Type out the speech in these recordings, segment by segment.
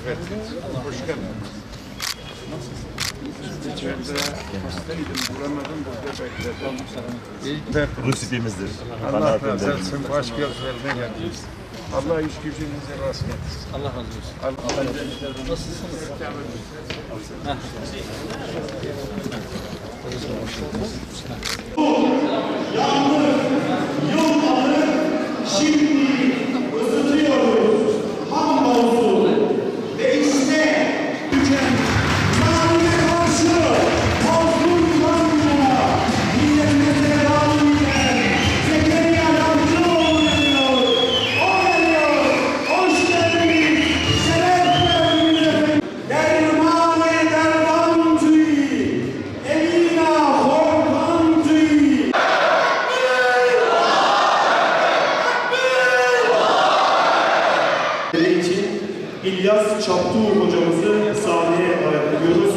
Evet, hoş geldiniz. İçeride hastaydım, bulamadım, burada bekledim. Rusipimizdir. Allah razı olsun, baş gözlerine geldiniz. Allah iş gücünüze rast getirsin. Allah razı olsun. Nasılsınız? Yılları şimdi ısıtıyoruz. Hamdolsun. Ve işte tüken zalime karşı mazlumlarla milletimize devam eden Zekeriya Yavcıoğlu geliyor. O geliyor. Hoş geldiniz. Şeref verdiniz efendim. Derman-ı derman tüyü. Emina korkan tüyü. için İlyas Çaptuğ hocamızı sahneye davet ediyoruz.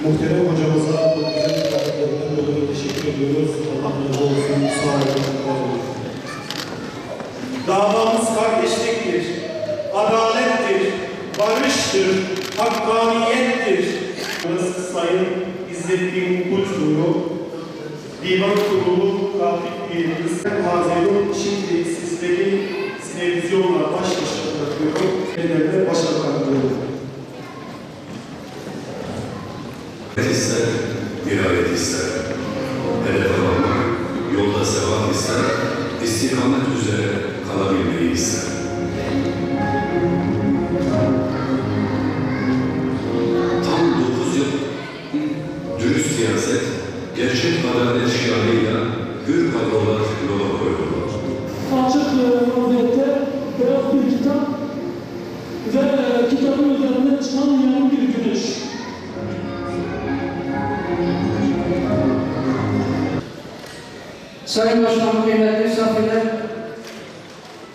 Muhterem hocamıza bu güzel davetlerinden dolayı teşekkür ediyoruz. Allah razı olsun. Sağ olun. Var olun. Davamız kardeşliktir, adalettir, barıştır, hakkaniyettir. Burası Sayın İzzettin Kutlu'yu, Divan Kurulu Katip Üyemiz Hazirun şimdi sizleri televizyonla baş başa bırakıyorum. Ellerine başa bırakıyorum. İster, dirayet ister, hedef almak, yolda sebat ister, istikamet üzere kalabilmeyi ister. Tam 9 yıl dürüst siyaset, gerçek adalet şiarıyla hür kadrolar yola koyuldular. Açık vaziyette beyaz bir kitap ve kitabın üzerinde çıkan yarım bir güneş. Sayın Başkanım, kıymetli misafirler,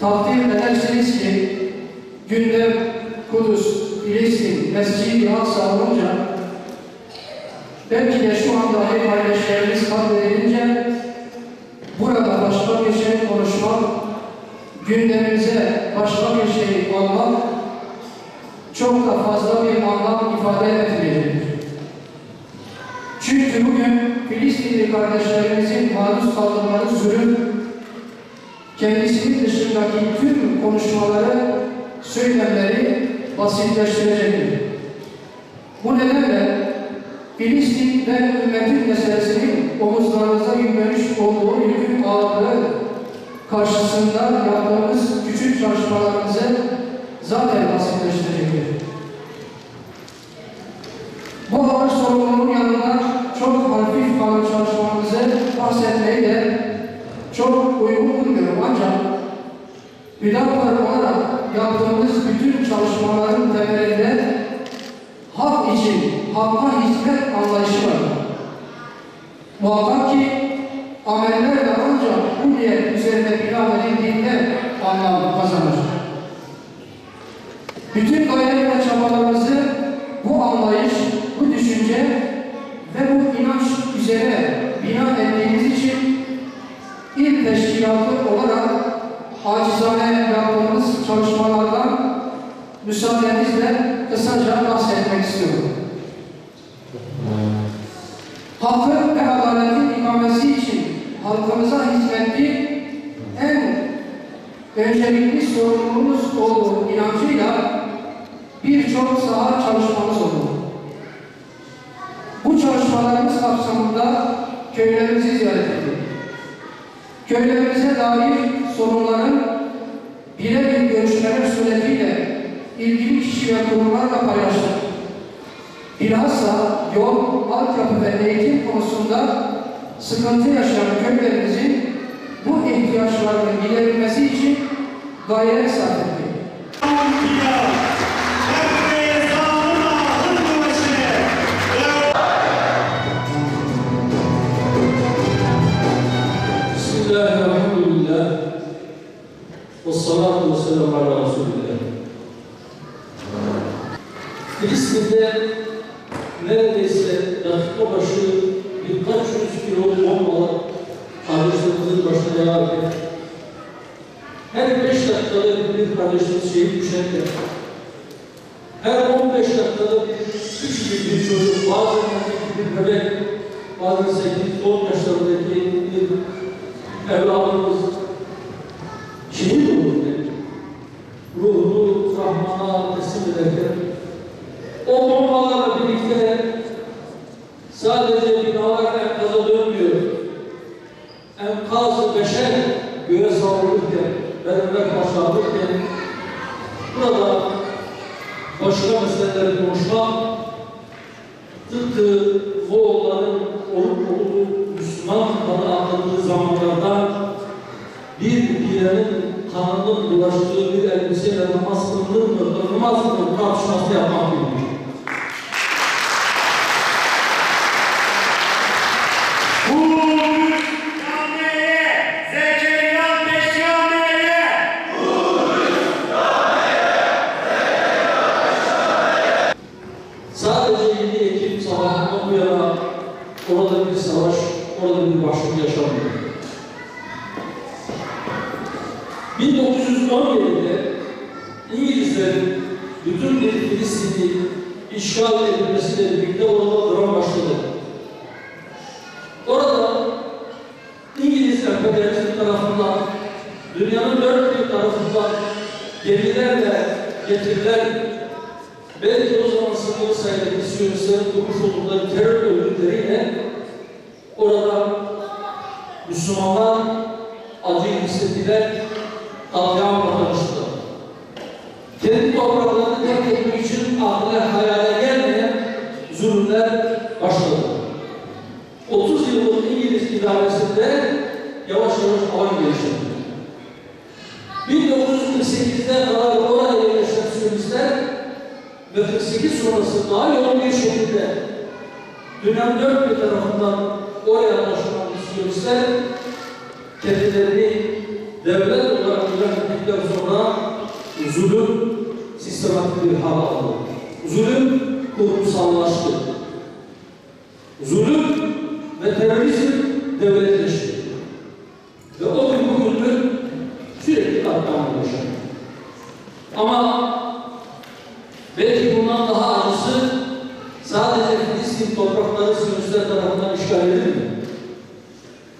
takdir edersiniz ki gündem Kudüs, Filistin, Mescid-i Aksa olunca belki de şu anda hep kardeşlerimiz katledilince burada başka bir şey konuşmak, gündemimize başka bir şey almak çok da fazla bir anlam ifade etmeyecektir. Çünkü bugün Filistinli kardeşlerimizin maruz kaldıkları zulüm, kendisinin dışındaki tüm konuşmaları, söylemleri basitleştirecektir. Bu nedenle Filistin ve ümmetin meselesinin omuzlarımıza yüklenmiş olduğu yükün ağırlığı karşısında yaptığımız küçük çalışmalarımızı zaten basitleştirecektir. Bu ağır sorumluluğun yanında çok hafif kalan çalışmamızı bahsetmeyi de çok uygun bulmuyorum, ancak Hüdapar olarak yaptığımız bütün çalışmaların temelinde hak için, hakka hizmet anlayışı var. Muhakkak ki amellerle ancak bu niyet üzerine bina edildiğinde anlam kazanır. Bütün gaye ve çabalarımızı bu anlayış, bu düşünce ve bu inanç üzere bina ettiğimiz için ilk teşkilatı olarak acizane yaptığımız çalışmalardan müsaadenizle kısaca bahsetmek istiyorum. Hakkın ve adaletin ikamesi için halkımıza hizmeti en öncelikli sorumluluğumuz olduğu inancıyla birçok saha çalışmamız oldu. Bu çalışmalarımız kapsamında köylerimizi ziyaret ettik. Köylerimize dair sorunların birebir görüşmeler suretiyle ilgili kişi ve kurumlarla paylaştık. bilhassa yol, altyapı ve eğitim konusunda sıkıntı yaşayan köylerimizin bu ihtiyaçlarının giderilmesi için gayret sarf ettik. Bismillahirrahmanirrahim. Vessalatu vesselamu ala Resulillah. Filistin'de neredeyse dakika başı birkaç yüz kilo bombalar kardeşlerimizin başına yağarken her 5 dakikada bir kardeşimiz şehit düşerken her 15 dakikada küçük bir çocuk, bazen bir bebek, bazen 8-10 yaşlarındaki bir evladımız şehit olurken, ruhunu Rahman'a teslim ederken, o bombalarla birlikte sadece binalar enkaza dönmüyor. Enkaz-ı beşer göğe savrulurken, beraber başlanırken, burada başka meseleleri konuşmak, tıpkı Moğolların olup Müslüman kanı atladığı zamanlarda bir pirenin kanının bulaştığı bir elbiseyle namaz kılınır mı, kılınmaz mı tartışması yapmak gibi. Sadece 7 Ekim sabahından bu yana orada bir savaş, orada bir başlık yaşanmıyor. 1917'de İngilizlerin bütün bir Filistin'i işgal edilmesiyle birlikte orada dram başladı. Orada İngiliz emperyalizmi tarafından, dünyanın dört bir tarafından gemilerle getirilen, belki o zaman sınırlı sayıda Siyonistlerin kurmuş oldukları terör örgütleriyle orada Müslümanlar acıyı hissettiler, katliamla tanıştılar. Kendi topraklarını terk etmek için aklına hayale gelmeyen zulümler başladı. 30 yıllık İngiliz idaresinde yavaş yavaş alan gelişti. 1948'de kadar oraya yerleşen Siyonistler ve 48 sonrası daha yoğun bir şekilde dünyanın dört bir tarafından oraya taşınan Siyonistler kendilerini devlet olarak ilan ettikten sonra zulüm sistematik bir hal aldı. Zulüm kurumsallaştı. Zulüm ve terörizm devletleşti. Ve o gün bugündür sürekli katliamlar yaşanıyor. Ama belki bundan daha acısı sadece Filistin toprakları Siyonistler tarafından işgal edilmiyor.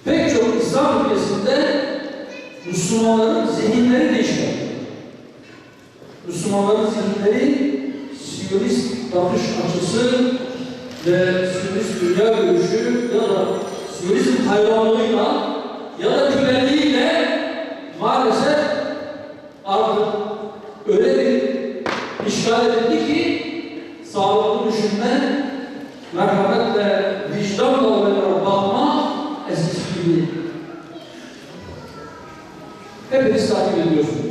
Pek çok İslam ülkesinde Müslümanların zihinleri de işgal ediyor. Müslümanların zihinleri Siyonist bakış açısı ve Siyonist dünya görüşü ya da Siyonizm hayranlığıyla ya da güvenliğiyle maalesef artık öyle bir işgal edildi ki sağlıklı düşünme, merhametle, vicdanla olaylara bakma eskisi gibi değil. Hepiniz takip ediyorsunuz.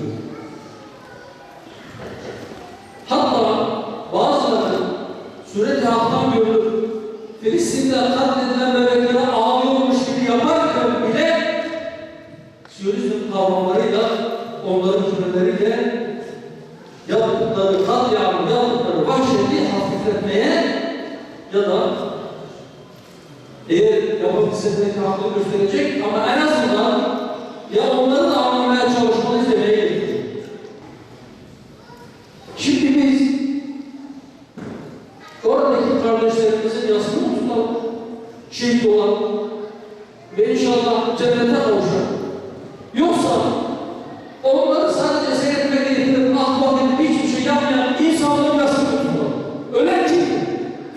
Hatta bazıları Sure-i Hak'tan görülür. Filistin'de katledilen bebeklere ağlıyormuş gibi yaparken bile Siyonizm kavramlarıyla, onların cümleleriyle yaptıkları katliamı, yaptıkları vahşeti hafifletmeye ya da eğer yapabilsek haklı gösterecek ama en azından ya onları da anlamaya çalışmalıyız demeye gerekir. Şimdi biz oradaki kardeşlerimizin yasını tutalım, şehit olan ve inşallah cennete kavuşalım. Yoksa onları sadece seyretmeye getirip akbak edip hiçbir şey yapmayan insanların yasını tutalım. Ölen kim?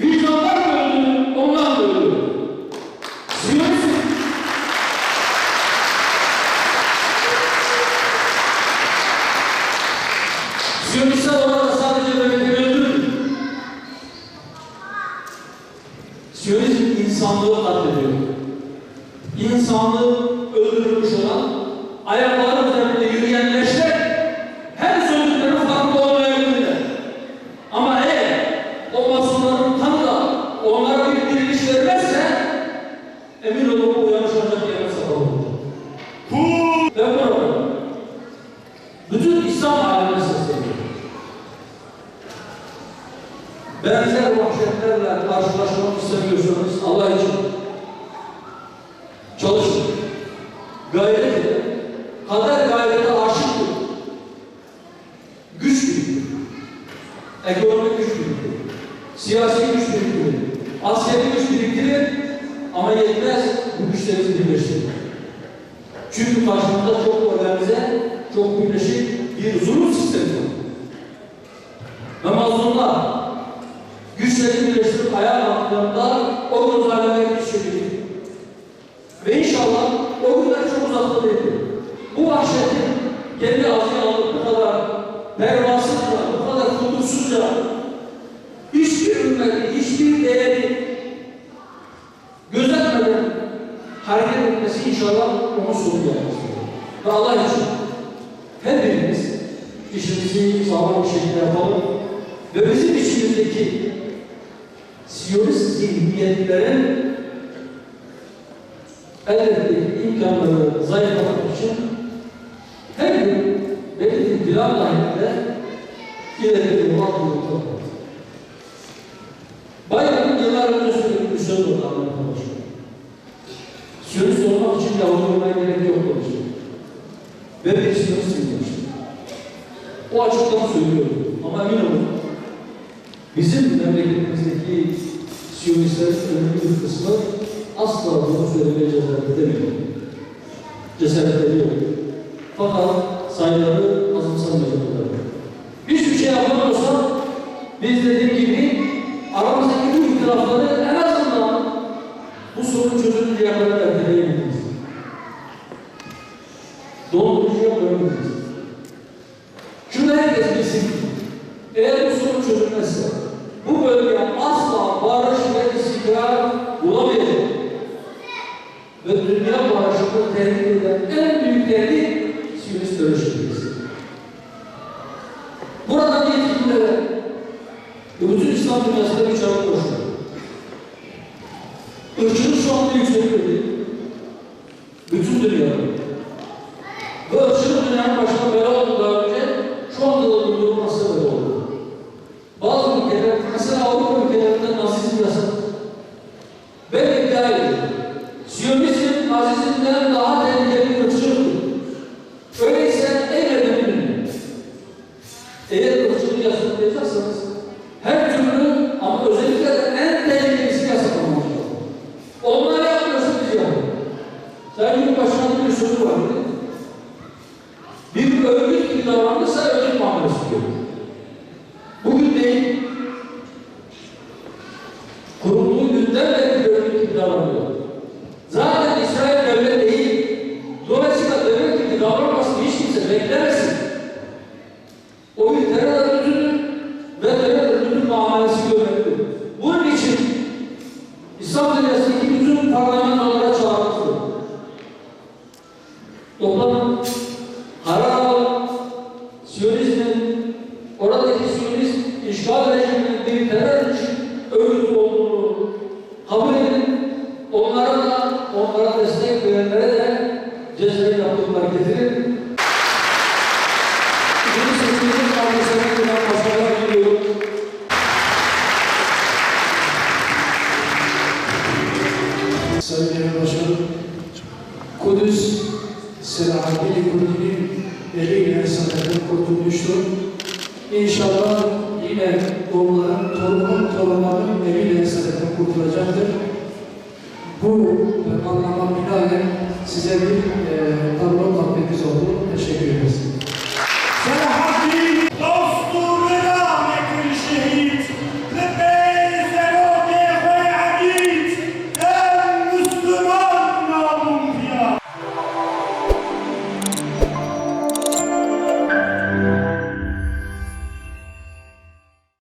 Vicdanlar mı öldü? Onlar mı öldü? Siyonizm. Siyonistler orada sadece bebekleri öldürür. insanlığı katlediyor. İnsanlığı öldürülmüş olan, ayakları üzerinde yürüyen leşler her sözlüklerin farklı olmayabilirler. Ama eğer o masumların tanı da onlara bir diriliş vermezse emin olun bu uyanışacak yerine sabah olacak. Ve burada bütün İslam alemine sesleniyor. Benzer vahşetlerle karşılaşmak istemiyorsanız Allah için çalışın. Gayret edin. Kader gayrete aşıktır. Güç biriktirir. Ekonomik güç biriktirir. Siyasi güç biriktirir. Askeri güç biriktirir. Ama yetmez bu güçlerimizi birleştirir. Çünkü karşımızda çok organize, çok birleşik bir zulüm sistemi var. Ve mazlumlar güçlerini birleştirip ayağa kalktığında o gün zalimleri düşürecek. Ve inşallah o günler çok uzakta değil. Bu vahşetin kendi ağzına alıp bu kadar pervasızca, bu kadar kudursuzca hiçbir ümmeti, hiçbir değeri gözetmeden hareket etmesi inşallah onun sonu gelmesi. Ve Allah için hepimiz işimizi sağlam bir şekilde yapalım ve bizim içimizdeki Siyonist zihniyetlerin elbette imkanları zayıflamak için her gün belli bir plan dahilinde ileri bir yol atılıyor. Bayramın yıllar önce söylediğim bir söz oldu arkadaşlar. Siyonist olmak için Yahudi olmaya gerek yok demiştim. Ve bir Siyonist demiştim. O açıktan söylüyorum ama emin olun bizim memleketimizdeki Siyonistlerin önemli bir kısmı asla bunu söylemeye cesaret edemiyor. Cesaret ediyor. Fakat sayıları azımsanmayacaklar. Hiçbir şey yapamıyorsa biz dediğim gibi aramızdaki bu ihtilafları en azından bu sorun çözülünceye kadar erteleyemeyiz. Dondurucuya koyamayız. Şunu herkes bilsin ki eğer bu sorun çözülmezse bu bölge asla barış ve istikrar bulamayacak. Ve dünya barışını tehdit eden en büyük tehdit Siyonist dönüşümüz. Buradan yetkililere ve bütün İslam dünyasında bir çaba koşuyor. Irkçılık şu anda yükseliyor değil. Bütün dünyada. Ve ırkçılık dünyanın başına bela oldu daha önce, şu anda da durdurulması bela oldu. Bazı ülkeler, mesela Avrupa ülkelerinde Nazizm yasak. Ben iddia ediyorum. Siyonizm, Nazizm'den daha tehlikeli bir ırkçılıktır. Öyleyse eylemeyin. Eğer ırkçılığı yasaklayacaksanız her türlü ama özellikle de en tehlikelisi yasaklamak. Onlar yapmıyorsa biz yapalım. Sayın Cumhurbaşkanı'nın bir sözü var. Bir örgüt gibi davranırsa örgüt muamelesi diyor. Bugün değil, kurulduğu günden beri bir örgüt gibi davranıyor. Zaten İsrail devlet değil. Dolayısıyla devlet gibi davranmasını hiç kimse beklemesin. O bir terör örgütüdür ve terör örgütünün muamelesi görmektedir. Bunun için İslam dünyasındaki bütün parlamentolara çağrımızdır. Toplanın, karar alın, Siyonizmin, oradaki Siyonist işgal rejiminin bir terör örgütü olduğunu kabul edin. Onlara destek verenlere de cezayı yaptırımlar getirin. İkinci seçimizin kardeşlerine güven başarılar diliyorum. Sayın Genel Başkanım, Kudüs, Selahaddin Kurdi'nin eliyle esaretten kurtulmuştur. İnşallah yine onların, torunların eliyle esaretten kurtulacaktır. Bu anlama binaen size bir tablo takdimimiz oldu. Teşekkür ederiz.